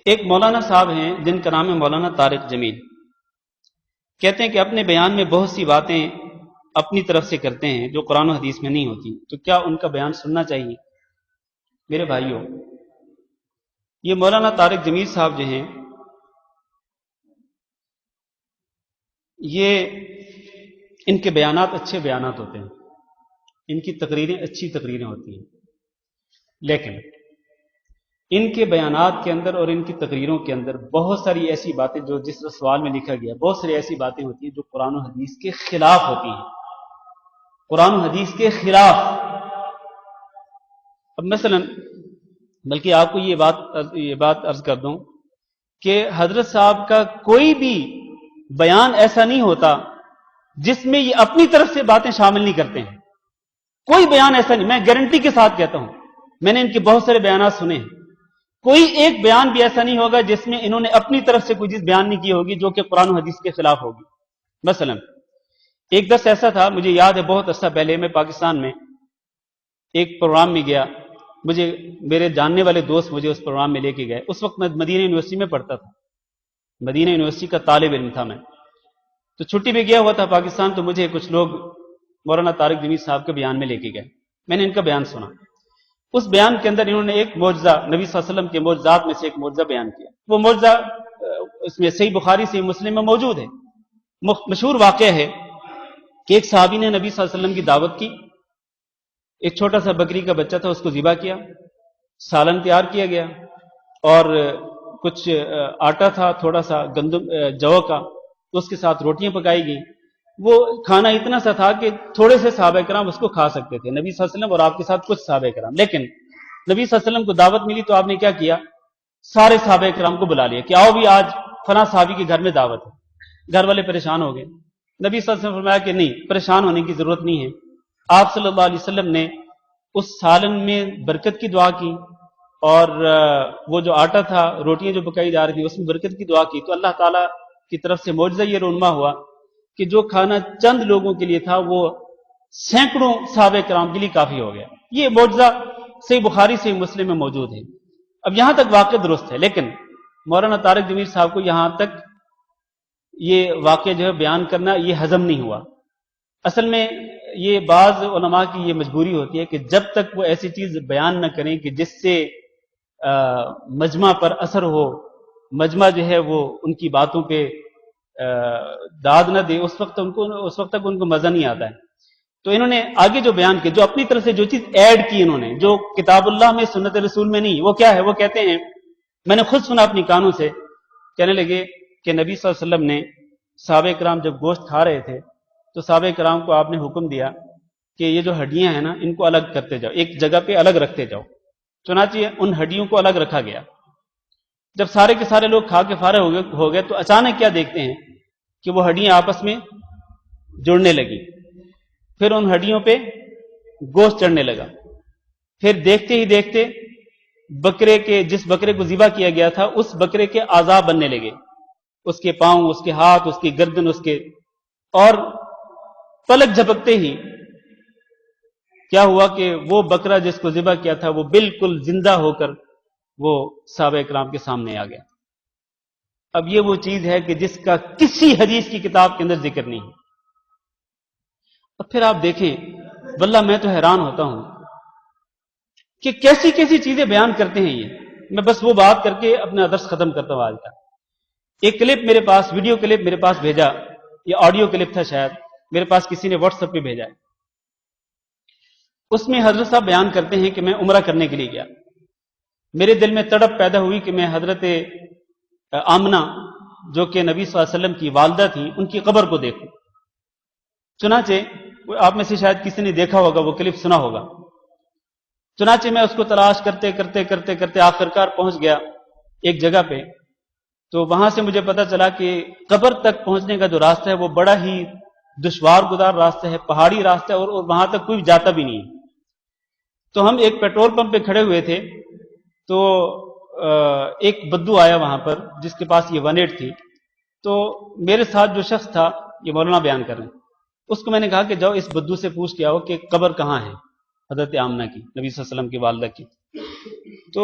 ایک مولانا صاحب ہیں جن کا نام ہے مولانا طارق جمیل. کہتے ہیں کہ اپنے بیان میں بہت سی باتیں اپنی طرف سے کرتے ہیں جو قرآن و حدیث میں نہیں ہوتی، تو کیا ان کا بیان سننا چاہیے؟ میرے بھائیوں، یہ مولانا طارق جمیل صاحب جو ہیں یہ ان کے بیانات اچھے بیانات ہوتے ہیں، ان کی تقریریں اچھی تقریریں ہوتی ہیں، لیکن ان کے بیانات کے اندر اور ان کی تقریروں کے اندر بہت ساری ایسی باتیں جو جس سوال میں لکھا گیا، بہت ساری ایسی باتیں ہوتی ہیں جو قرآن و حدیث کے خلاف ہوتی ہیں، قرآن و حدیث کے خلاف. اب مثلا بلکہ آپ کو یہ بات عرض کر دوں کہ حضرت صاحب کا کوئی بھی بیان ایسا نہیں ہوتا جس میں یہ اپنی طرف سے باتیں شامل نہیں کرتے ہیں. کوئی بیان ایسا نہیں، میں گارنٹی کے ساتھ کہتا ہوں، میں نے ان کے بہت سارے بیانات سنے ہیں، کوئی ایک بیان بھی ایسا نہیں ہوگا جس میں انہوں نے اپنی طرف سے کوئی چیز بیان نہیں کی ہوگی جو کہ قرآن و حدیث کے خلاف ہوگی. مثلا ایک درس ایسا تھا، مجھے یاد ہے بہت عرصہ پہلے میں پاکستان میں ایک پروگرام میں گیا، مجھے میرے جاننے والے دوست مجھے اس پروگرام میں لے کے گئے. اس وقت میں مدینہ یونیورسٹی میں پڑھتا تھا، مدینہ یونیورسٹی کا طالب علم تھا میں، تو چھٹی پہ گیا ہوا تھا پاکستان، تو مجھے کچھ لوگ مولانا طارق جمیل صاحب کے بیان میں لے کے گئے. میں نے ان کا بیان سنا. اس بیان کے اندر انہوں نے ایک معجزہ، نبی صلی اللہ علیہ وسلم کے معجزات میں سے ایک معجزہ بیان کیا. وہ معجزہ اس میں صحیح بخاری صحیح مسلم میں موجود ہے. مشہور واقعہ ہے کہ ایک صحابی نے نبی صلی اللہ علیہ وسلم کی دعوت کی، ایک چھوٹا سا بکری کا بچہ تھا، اس کو ذبح کیا، سالن تیار کیا گیا، اور کچھ آٹا تھا تھوڑا سا گندم جو کا، تو اس کے ساتھ روٹیاں پکائی گئیں. وہ کھانا اتنا سا تھا کہ تھوڑے سے صحابہ کرام اس کو کھا سکتے تھے، نبی صلی اللہ علیہ وسلم اور آپ کے ساتھ کچھ صحابہ کرام. لیکن نبی صلی اللہ علیہ وسلم کو دعوت ملی تو آپ نے کیا کیا، سارے صحابہ کرام کو بلا لیا کہ آؤ بھی آج فلاں صحابی کے گھر میں دعوت ہے. گھر والے پریشان ہو گئے. نبی صلی اللہ علیہ وسلم نے فرمایا کہ نہیں، پریشان ہونے کی ضرورت نہیں ہے. آپ صلی اللہ علیہ وسلم نے اس سالن میں برکت کی دعا کی، اور وہ جو آٹا تھا، روٹیاں جو پکائی جا رہی تھی، اس میں برکت کی دعا کی، تو اللہ تعالیٰ کی طرف سے معجزہ یہ رونما ہوا کہ جو کھانا چند لوگوں کے لیے تھا وہ سینکڑوں صحابہ کرام کے لیے کافی ہو گیا. یہ معجزہ صحیح بخاری صحیح مسلم میں موجود ہے. اب یہاں تک واقعہ درست ہے، لیکن مولانا طارق جمیل صاحب کو یہاں تک یہ واقعہ جو ہے بیان کرنا یہ ہضم نہیں ہوا. اصل میں یہ بعض علماء کی یہ مجبوری ہوتی ہے کہ جب تک وہ ایسی چیز بیان نہ کریں کہ جس سے مجمع پر اثر ہو، مجمع جو ہے وہ ان کی باتوں پہ داد نہ دے، اس وقت تک ان کو مزہ نہیں آتا ہے. تو انہوں نے آگے جو بیان کیا، جو اپنی طرف سے جو چیز ایڈ کی انہوں نے، جو کتاب اللہ میں سنت رسول میں نہیں، وہ کیا ہے؟ وہ کہتے ہیں، میں نے خود سنا اپنی کانوں سے، کہنے لگے کہ نبی صلی اللہ علیہ وسلم نے صحابہ کرام جب گوشت کھا رہے تھے تو صحابہ کرام کو آپ نے حکم دیا کہ یہ جو ہڈیاں ہیں نا، ان کو الگ کرتے جاؤ، ایک جگہ پہ الگ رکھتے جاؤ. چنانچہ ان ہڈیوں کو الگ رکھا گیا. جب سارے کے سارے لوگ کھا کے فارغ ہو گئے تو اچانک کیا دیکھتے ہیں کہ وہ ہڈیاں آپس میں جڑنے لگی. پھر ان ہڈیوں پہ گوشت چڑھنے لگا. پھر دیکھتے ہی دیکھتے جس بکرے کو ذبح کیا گیا تھا اس بکرے کے اعضاء بننے لگے، اس کے پاؤں، اس کے ہاتھ، اس کی گردن، اور پلک جھپکتے ہی کیا ہوا کہ وہ بکرا جس کو ذبح کیا تھا وہ بالکل زندہ ہو کر وہ صحابہ کرام کے سامنے آ گیا. اب یہ وہ چیز ہے کہ جس کا کسی حدیث کی کتاب کے اندر ذکر نہیں ہے. اب پھر آپ دیکھیں، واللہ میں تو حیران ہوتا ہوں کہ کیسی کیسی چیزیں بیان کرتے ہیں یہ. میں بس وہ بات کر کے اپنا درس ختم کرتا ہوں آج کا. ایک کلپ میرے پاس، ویڈیو کلپ میرے پاس بھیجا، یہ آڈیو کلپ تھا شاید، میرے پاس کسی نے واٹس ایپ پہ بھیجا ہے. اس میں حضرت صاحب بیان کرتے ہیں کہ میں عمرہ کرنے کے لیے گیا. میرے دل میں تڑپ پیدا ہوئی کہ میں حضرت آمنہ جو کہ نبی صلی اللہ علیہ وسلم کی والدہ تھی، ان کی قبر کو دیکھوں. چنانچہ آپ میں سے شاید کسی نے دیکھا ہوگا، وہ کلپ سنا ہوگا. چنانچہ میں اس کو تلاش کرتے کرتے کرتے کرتے آخرکار پہنچ گیا ایک جگہ پہ. تو وہاں سے مجھے پتا چلا کہ قبر تک پہنچنے کا جو راستہ ہے وہ بڑا ہی دشوار گزار راستہ ہے، پہاڑی راستہ ہے، اور وہاں تک کوئی جاتا بھی نہیں ہے. تو ہم ایک پیٹرول پمپ پہ کھڑے ہوئے تھے، تو ایک بدو آیا وہاں پر جس کے پاس یہ 18 تھی. تو میرے ساتھ جو شخص تھا، یہ مولانا بیان کر رہے ہیں، اس کو میں نے کہا کہ جاؤ اس بدو سے پوچھ کے آؤ کہ قبر کہاں ہے حضرت آمنہ کی، نبی صلی اللہ علیہ وسلم کی والدہ کی. تو